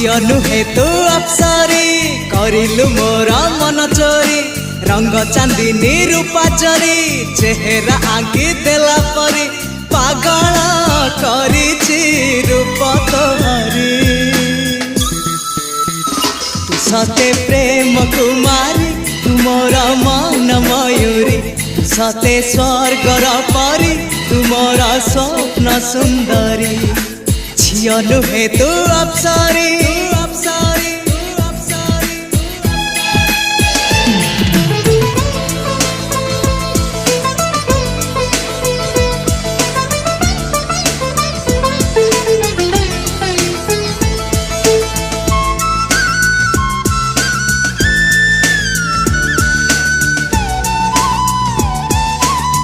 झियो नुहे तू अप्सरी करिलु मोर मन चोरी रंग चांदनी रूपा चोरी चेहरा आंकी देला परी पागल करिछि रूप तोहरी तू सते प्रेम कुमारी तू मोर मन मयूरी तू सते स्वर्गर परी तू मोर स्वप्न सुंदरी झियो नुहे तू अप्सरी।